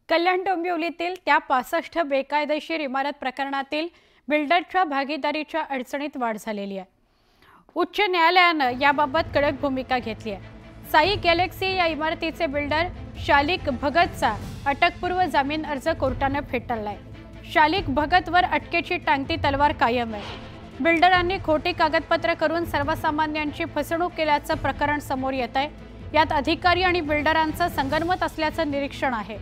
कल्याण डोंबिवलीतील त्या 65 बेकायदेशीर इमारत प्रकरणातील बिल्डरच्या भागीदारीच्या अडचणीत वाढ झालेली आहे। उच्च न्यायालयानं याबाबत कडक भूमिका घेतली आहे। साई गॅलेक्सी या इमारतीचे बिल्डर शालिक भगतचा अटकपूर्व जामीन अर्ज कोर्टाने फेटाळलाय। शालिक भगतवर अटकेची टांगती तलवार कायम आहे। बिल्डरांनी खोटी कागदपत्र करून सर्वसामान्यांची फसवणूक केल्याचं प्रकरण समोर येत आहे। यात अधिकारी आणि बिल्डरांचं संगनमत असल्याचं निरीक्षण आहे।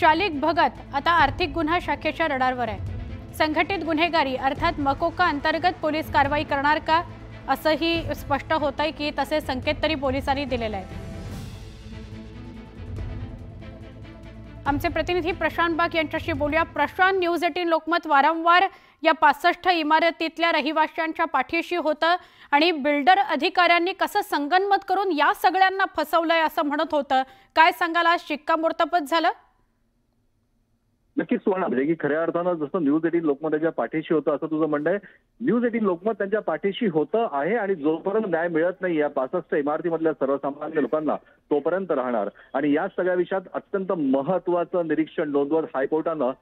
शालिक भगत आता आर्थिक गुन्हा शाखेच्या रडारवर आहे। संघटित गुन्हेगारी अर्थात मकोका अंतर्गत पोलीस कारवाई करणार का असंही स्पष्ट होतंय की तसे संकेत तरी पोलिसांनी दिलेले आहेत। आमचे प्रतिनिधी प्रशांत बाग यांच्याशी बोलूया। प्रशांत, न्यूज 18 लोकमत वारंवार या 65 इमारतीतल्या रहिवाशांच्या पाठीशी होतं आणि बिल्डर अधिकाऱ्यांनी कसं संगनमत करून या सगळ्यांना फसवलंय असं म्हणत होतं। काय सांगाल, आज शिक्कामोर्तबच झालं? नक्कीच सुवर्ण, म्हणजे की खऱ्या अर्थानं जसं न्यूज 18 लोकमत त्यांच्या पाठीशी होतं असं तुझं म्हणणं आहे। न्यूज 18 लोकमत त्यांच्या पाठीशी होतं आहे आणि जोपर्यंत न्याय मिळत नाही या 65 इमारतीमधल्या सर्वसामान्य लोकांना तोपर्यंत राहणार। आणि या सगळ्या विषयात अत्यंत महत्त्वाचं निरीक्षण नोंदवत हायकोर्टानं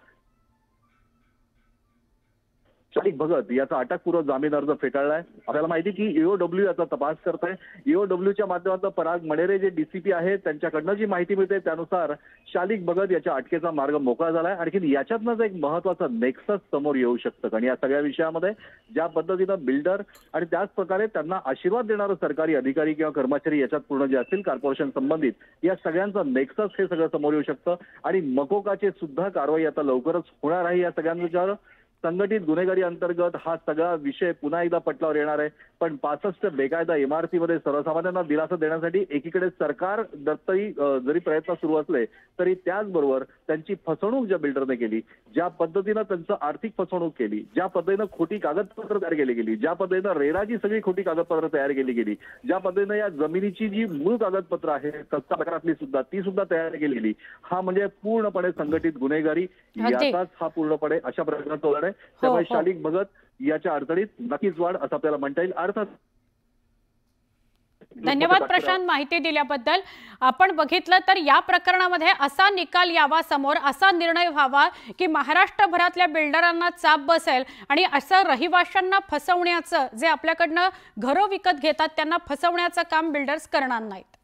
शालिक भगत याचा अटकपूर्व जामीन अर्ज फेटाळलाय। आपल्याला माहिती की ईओडब्ल्यू याचा तपास करत आहे। ईओडब्ल्यूच्या माध्यमातून पराग मणेरे जे डीसीपी आहेत त्यांच्याकडनं जी माहिती मिळते त्यानुसार शालिक भगत याच्या अटकेचा मार्ग मोकळा झालाय। आणखी याच्यातनंच एक महत्त्वाचं नेक्सस समोर येऊ शकतं आणि या सगळ्या विषयामध्ये ज्या पद्धतीनं बिल्डर आणि त्याच प्रकारे त्यांना आशीर्वाद देणारं सरकारी अधिकारी किंवा कर्मचारी याच्यात पूर्ण जे असतील कॉर्पोरेशन संबंधित या सगळ्यांचं नेक्सस हे सगळं समोर येऊ शकतं आणि मकोकाचे सुद्धा कारवाई आता लवकरच होणार आहे। या सगळ्यांवर संघटित गुन्हेगारी अंतर्गत हा सगळा विषय पुन्हा एकदा पटलावर येणार आहे। पण 65 बेकायदा इमारतीमध्ये सर्वसामान्यांना दिलासा देण्यासाठी एकीकडे सरकार दत्तही जरी प्रयत्न सुरू असले तरी त्याचबरोबर त्यांची फसवणूक ज्या बिल्डरने केली, ज्या पद्धतीनं त्यांचं आर्थिक फसवणूक केली, ज्या पद्धतीनं खोटी कागदपत्र तयार केली गेली, ज्या पद्धतीनं रेराची सगळी खोटी कागदपत्र तयार केली गेली, ज्या पद्धतीनं या जमिनीची जी मूळ कागदपत्र आहे कच्च्या प्रकारातली सुद्धा ती सुद्धा तयार केलेली, हा म्हणजे पूर्णपणे संघटित गुन्हेगारी याचाच हा पूर्णपणे अशा प्रकारचा उदाहरण आहे। त्यामुळे शालिक भगत याच्या अडचणीत नक्कीच वाढ असं आपल्याला म्हणता येईल। अर्थात धन्यवाद प्रशांत, माहिती दिल्याबद्दल। आपण बघितलं तर या प्रकरणामध्ये असा निकाल यावा समोर, असा निर्णय व्हावा की महाराष्ट्रभरातल्या बिल्डरांना चाप बसेल आणि असं रहिवाशांना फसवण्याचं, जे आपल्याकडनं घरं विकत घेतात त्यांना फसवण्याचं काम बिल्डर्स करणार नाहीत।